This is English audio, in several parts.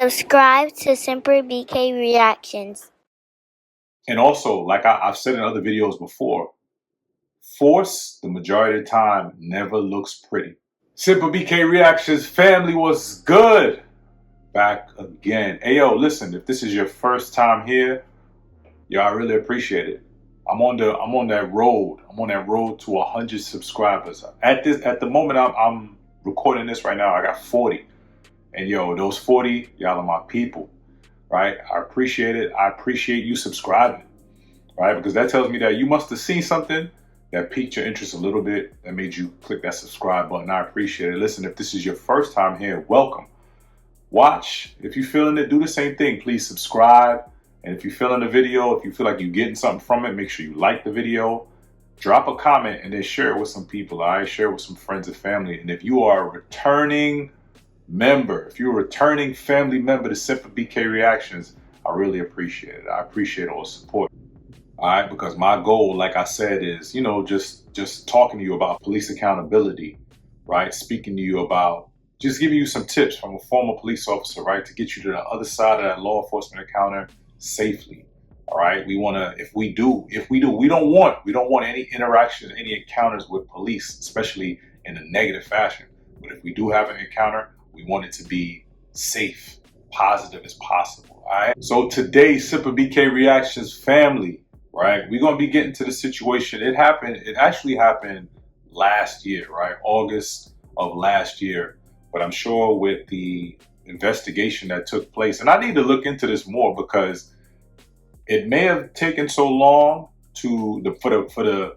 Subscribe to semperBKReactions. And also, like I've said in other videos before, force, the majority of the time, never looks pretty. semperBKReactions family was good. Back again. Hey, yo, listen, if this is your first time here, yo, I really appreciate it. I'm on that road. I'm on that road to 100 subscribers. At the moment I'm recording this right now, I got 40. And yo, those 40, y'all are my people, right? I appreciate it. I appreciate you subscribing, right? Because that tells me that you must have seen something that piqued your interest a little bit, that made you click that subscribe button. I appreciate it. Listen, if this is your first time here, welcome. Watch. If you're feeling it, do the same thing. Please subscribe. And if you're feeling the video, if you feel like you're getting something from it, make sure you like the video, drop a comment, and then share it with some people. All right, share it with some friends and family. And if you are a returning member, if you're a returning family member to semperBKReactions, I really appreciate it. I appreciate all the support. All right, because my goal, like I said, is, you know, just talking to you about police accountability, right? Speaking to you about just giving you some tips from a former police officer, right? To get you to the other side of that law enforcement encounter safely. All right. We want to, we don't want any interactions, any encounters with police, especially in a negative fashion. But if we do have an encounter, we want it to be safe, positive as possible. All right. So today, semperBKReactions family, right? We're going to be getting to the situation. It actually happened last year, right? August of last year. But I'm sure with the investigation that took place, and I need to look into this more because it may have taken so long for the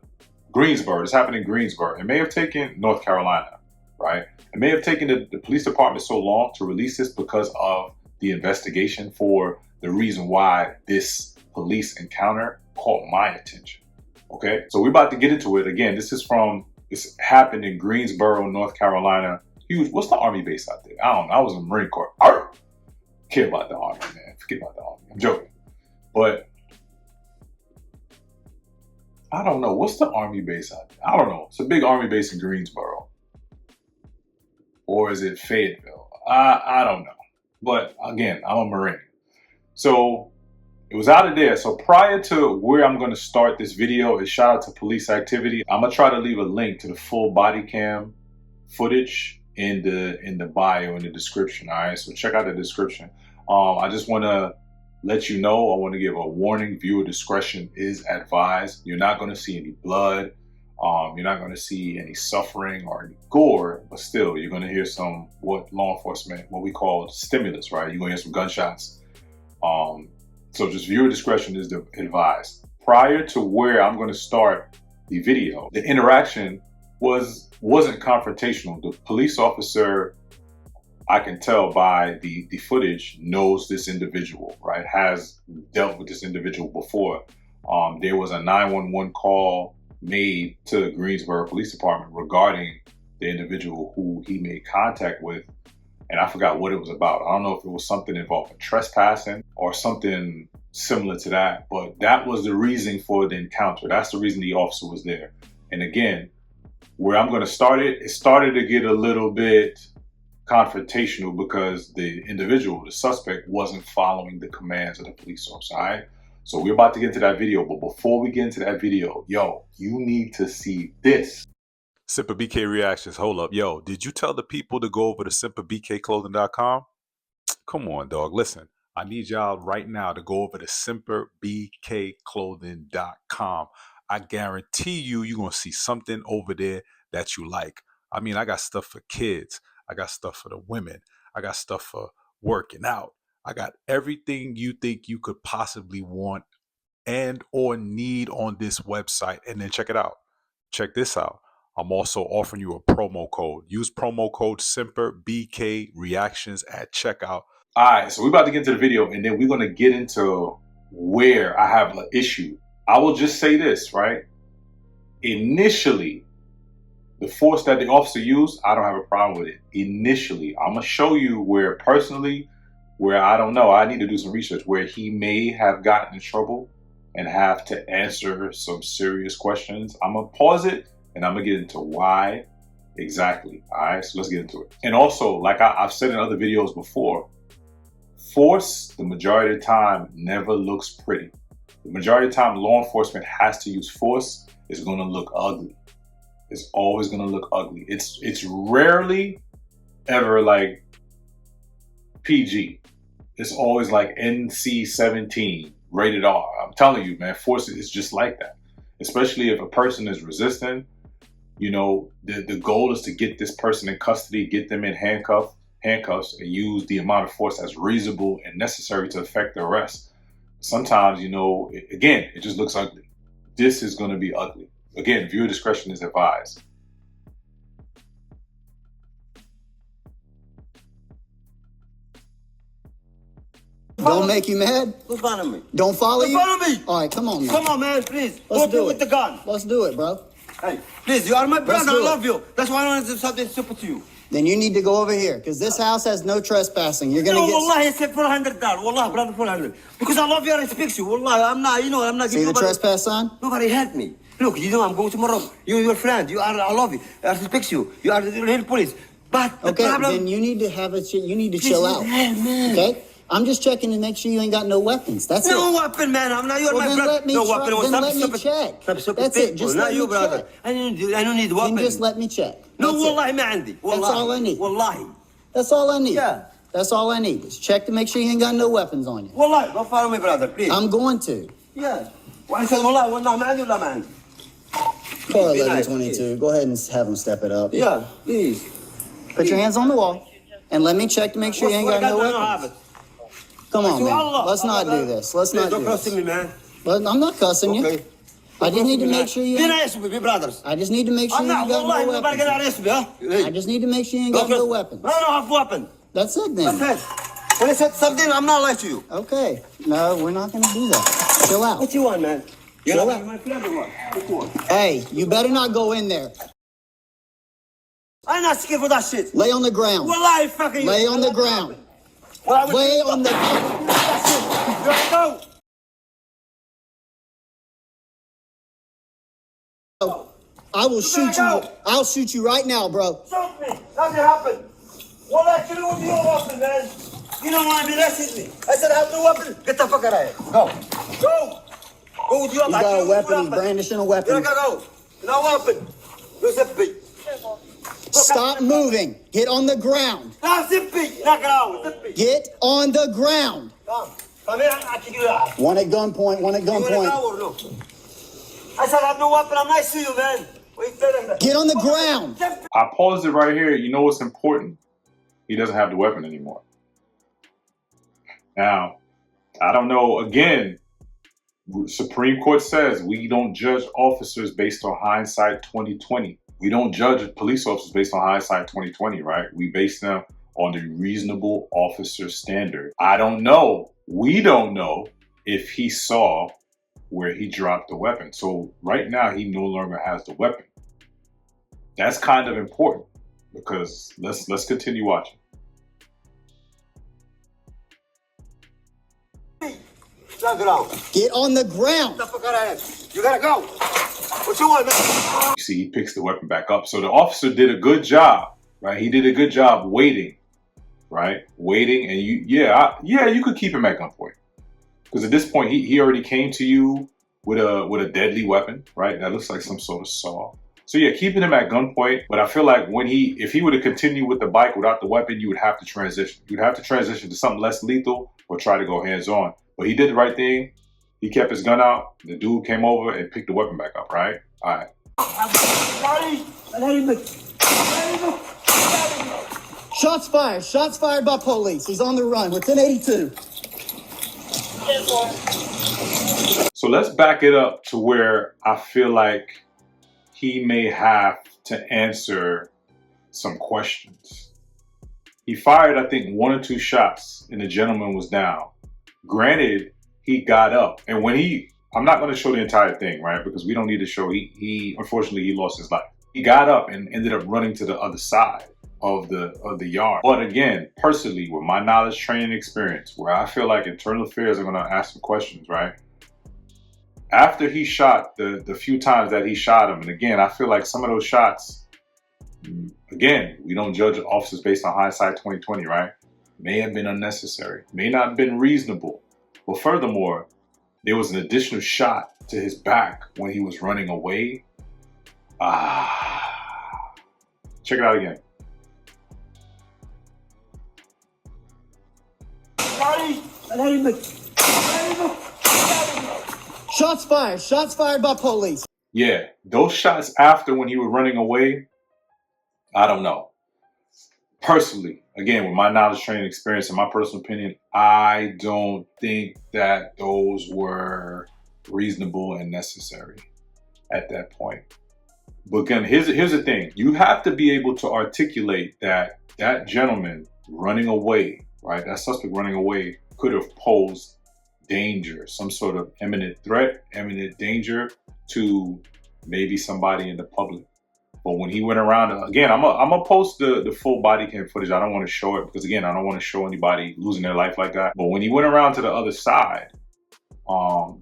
Greensboro. This happened in Greensboro. It may have taken North Carolina, right? It may have taken the police department so long to release this because of the investigation for the reason why this police encounter caught my attention. Okay, so we're about to get into it. Again, this happened in Greensboro, North Carolina. Huge. What's the Army base out there? I don't know. I was in the Marine Corps. Care about the Army, man. Forget about the Army. I'm joking. But I don't know. What's the Army base out there? I don't know. It's a big Army base in Greensboro. Or is it Fayetteville? I don't know. But again, I'm a Marine. So it was out of there. So prior to where I'm going to start this video, is shout out to police activity. I'm going to try to leave a link to the full body cam footage in the bio, in the description. All right, so check out the description. I just want to let you know, I want to give a warning. Viewer discretion is advised. You're not going to see any blood. You're not going to see any suffering or any gore, but still you're going to hear some what we call stimulus, right? You're going to hear some gunshots. So just viewer discretion is advised. Prior to where I'm going to start the video, the interaction wasn't confrontational. The police officer, I can tell by the footage, knows this individual, right? Has dealt with this individual before. There was a 911 call made to the Greensboro Police Department regarding the individual who he made contact with. And I forgot what it was about. I don't know if it was something involving trespassing or something similar to that, but that was the reason for the encounter. That's the reason the officer was there. And again, where I'm going to start it started to get a little bit confrontational because the individual, the suspect, wasn't following the commands of the police officer. All right. So we're about to get into that video. But before we get into that video, yo, you need to see this. semperBKReactions, hold up. Yo, did you tell the people to go over to semperbkclothing.com? Come on, dog. Listen, I need y'all right now to go over to semperbkclothing.com. I guarantee you're going to see something over there that you like. I mean, I got stuff for kids. I got stuff for the women. I got stuff for working out. I got everything you think you could possibly want and or need on this website. And then check it out. Check this out. I'm also offering you a promo code. Use promo code semperBKReactions at checkout. All right, so we're about to get into the video, and then we're going to get into where I have an issue. I will just say this, right? Initially, the force that the officer used, I don't have a problem with it. Initially, I'm going to show you where personally, where I don't know, I need to do some research, where he may have gotten in trouble and have to answer some serious questions. I'm going to pause it, and I'm going to get into why exactly. All right, so let's get into it. And also, like I've said in other videos before, Force, the majority of the time, never looks pretty. The majority of the time law enforcement has to use force, it's gonna look ugly. It's always gonna look ugly. It's rarely ever like PG. It's always like NC-17, rated R. I'm telling you, man, force is just like that. Especially if a person is resisting, you know, the goal is to get this person in custody, get them in handcuffs, and use the amount of force that's reasonable and necessary to effect the arrest. Sometimes, you know, again, it just looks ugly. This is going to be ugly. Again, viewer discretion is advised. Don't make you mad? Don't follow me. Don't follow you? Don't follow me. All right, come on, man. Come on, man, please. Let's do with it. the gun. Let's do it, bro. Hey, please, you are my brother. I do it. love you. That's why I want to do something stupid to you. Then you need to go over here, because this house has no trespassing. You're going to No, get... wallahi, I said $400. Wallah, brother, 400. Because I love you and I respect you. Wallah, I'm not, you know, I'm not... See the trespass sign? Nobody help me. Look, you know, I'm going tomorrow. You're your friend. I love you. I respect you. You are the real police. But the Okay, problem... then you need to have a... You need to Please, chill out. man. Okay? I'm just checking to make sure you ain't got no weapons. That's it. No weapon, man. I'm not. You're Well, my then brother. let me No try- weapon. then Stop let me stupid. check. Stop stupid That's it. people. Just Not let you, me brother. check. I don't need weapon. Then just let me check. No, That's it. wallahi, ma عندي. That's all I need. Wallahi. That's all I need. Yeah. That's all I need. Just check to make sure you ain't got no weapons on you. Wallahi, don't follow me, brother, please. I'm going to. Yeah. وأنا said والله والله ما عندي ولا ما عندي. Car Be nice, 1122. Go ahead and have them step it up. Yeah, please. Put your hands on the wall. And let me check to make sure you ain't got no weapons. Come on, man. Let's not do this. Let's not do Don't cuss this. me, man. But I'm not cussing you. Okay. I just need to make sure you Be ain't... nice with me, brothers. I just need to make sure I'm you not. ain't got Wallahi, no nobody gonna weapons. arrest me, huh? I just need to make sure you ain't got no weapons. I don't have weapon. That's it then. That's it. When I said something, I'm not lying to you. Okay. No, we're not going to do that. Chill out. What you want, man? You Chill know out. my friend or what? What you want? Hey, you better not go in there. I'm not scared for that shit. Lay on the ground. Wallahi, fucking Lay on the ground. Lay on the ground. Go. I will shoot you. I'll shoot you right now, bro. Shoot me. Nothing happened. Wallahi, you know with your weapon, man. You don't want to be arresting me. I said I have no weapon. Get the fuck out of here. Go. Go. Go with your He's got a weapon. He's brandishing a weapon. Go. No weapon. No zippy. Stop moving. Get on the ground. No zippy. Knock it out. Zippy. Get on the ground. Come here. I can do that. One at gunpoint. One at You want to gunpoint. go or no? I said I have no weapon. I'm nice to you, man. Wait, Get on the ground. I paused it right here. You know what's important? He doesn't have the weapon anymore. Now, I don't know. Again, Supreme Court says we don't judge officers based on hindsight 2020. We don't judge police officers based on hindsight 2020, right? We base them on the reasonable officer standard. I don't know. We don't know if he saw where he dropped the weapon. So right now, he no longer has the weapon. That's kind of important because let's continue watching. Get on the ground. You gotta go. What you want, man? You see, he picks the weapon back up. So the officer did a good job, right? He did a good job waiting, right? Waiting, and you could keep him at gunpoint because at this point he already came to you with a deadly weapon, right? That looks like some sort of saw. So yeah, keeping him at gunpoint. But I feel like if he were to continue with the bike without the weapon, you would have to transition. You'd have to transition to something less lethal or try to go hands on. But he did the right thing. He kept his gun out. The dude came over and picked the weapon back up, right? All right. Shots fired. Shots fired by police. He's on the run. We're 1082. So let's back it up to where I feel like he may have to answer some questions. He fired, I think, 1 or 2 shots and the gentleman was down. Granted, he got up, and when I'm not going to show the entire thing, right? Because we don't need to show, unfortunately, he lost his life. He got up and ended up running to the other side of the yard. But again, personally, with my knowledge, training, experience, where I feel like internal affairs are going to ask some questions, right? After he shot, the few times that he shot him, and again, I feel like some of those shots, again, we don't judge officers based on hindsight 2020, right? may have been unnecessary, may not have been reasonable. But furthermore, there was an additional shot to his back when he was running away. Check it out again. Shots fired. Shots fired by police. Yeah, those shots after when he was running away, I don't know. Personally, again, with my knowledge, training, experience, and my personal opinion, I don't think that those were reasonable and necessary at that point. But again, here's the thing. You have to be able to articulate that that gentleman running away, right, that suspect running away could have posed danger, some sort of imminent threat, imminent danger to maybe somebody in the public. But when he went around, again, I'm gonna post the full body cam footage. I don't want to show it because, again, I don't want to show anybody losing their life like that. But when he went around to the other side,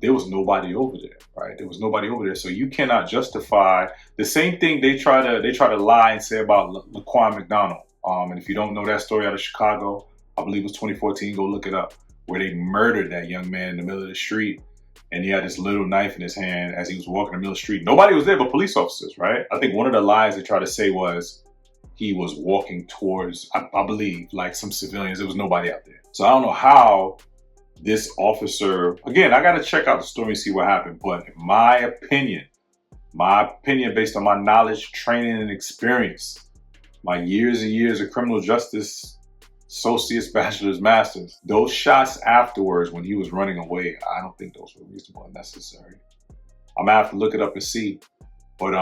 there was nobody over there, right? There was nobody over there. So you cannot justify the same thing they try to lie and say about Laquan McDonald. And if you don't know that story out of Chicago, I believe it was 2014, go look it up, where they murdered that young man in the middle of the street. And he had this little knife in his hand as he was walking the middle of the street. Nobody was there but police officers, right? I think one of the lies they tried to say was he was walking towards, I believe, like some civilians. There was nobody out there. So I don't know how this officer, again, I got to check out the story and see what happened. But in my opinion based on my knowledge, training, and experience, my years and years of criminal justice, associates, bachelor's, masters, those shots afterwards when he was running away, I don't think those were reasonable and necessary. I'm gonna have to look it up and see. But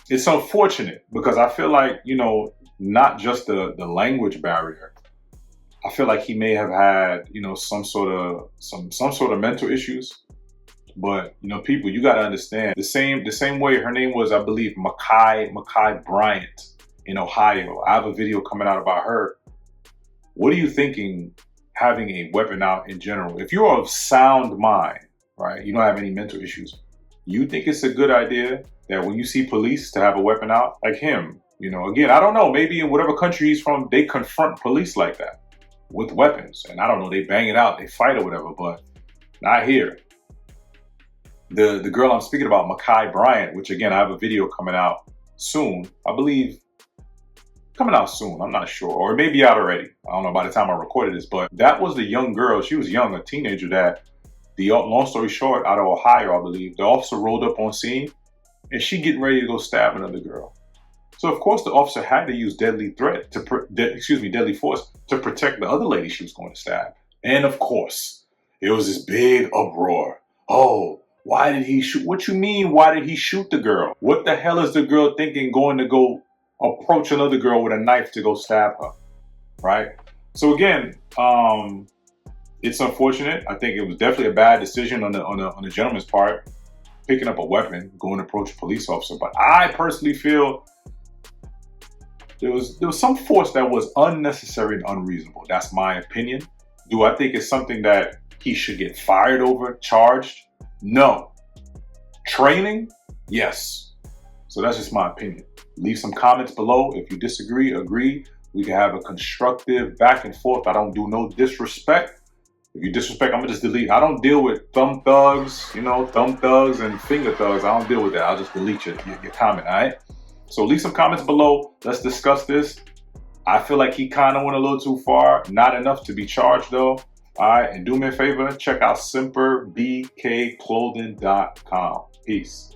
it's unfortunate because I feel like, you know, not just the language barrier. I feel like he may have had, you know, some sort of mental issues. But, you know, people, you got to understand the same way her name was, I believe, Makai Bryant in Ohio. I have a video coming out about her. What are you thinking having a weapon out in general? If you're of sound mind, right, you don't have any mental issues, you think it's a good idea that when you see police to have a weapon out like him? You know, again, I don't know, maybe in whatever country he's from, they confront police like that with weapons. And I don't know, they bang it out, they fight or whatever, but not here. The girl I'm speaking about, Makai Bryant, which again, I have a video coming out soon, I believe, coming out soon, I'm not sure, or it may be out already. I don't know by the time I recorded this, but that was the young girl. She was young, a teenager that, long story short, out of Ohio, I believe, the officer rolled up on scene and she getting ready to go stab another girl. So of course the officer had to use deadly force to protect the other lady she was going to stab. And of course, it was this big uproar. Oh, why did he shoot? What you mean, why did he shoot the girl? What the hell is the girl thinking going to go approach another girl with a knife to go stab her, right? So again, it's unfortunate. I think it was definitely a bad decision on the gentleman's part, picking up a weapon, going to approach a police officer. But I personally feel there was some force that was unnecessary and unreasonable. That's my opinion. Do I think it's something that he should get fired over, charged? No. Training? Yes. So that's just my opinion. Leave some comments below. If you disagree, agree, we can have a constructive back and forth. I don't do no disrespect. If you disrespect, I'm gonna just delete. I don't deal with thumb thugs, you know, thumb thugs and finger thugs. I don't deal with that. I'll just delete your comment, all right? So leave some comments below. Let's discuss this. I feel like he kind of went a little too far. Not enough to be charged though. All right, and do me a favor, check out semperBKClothing.com. Peace.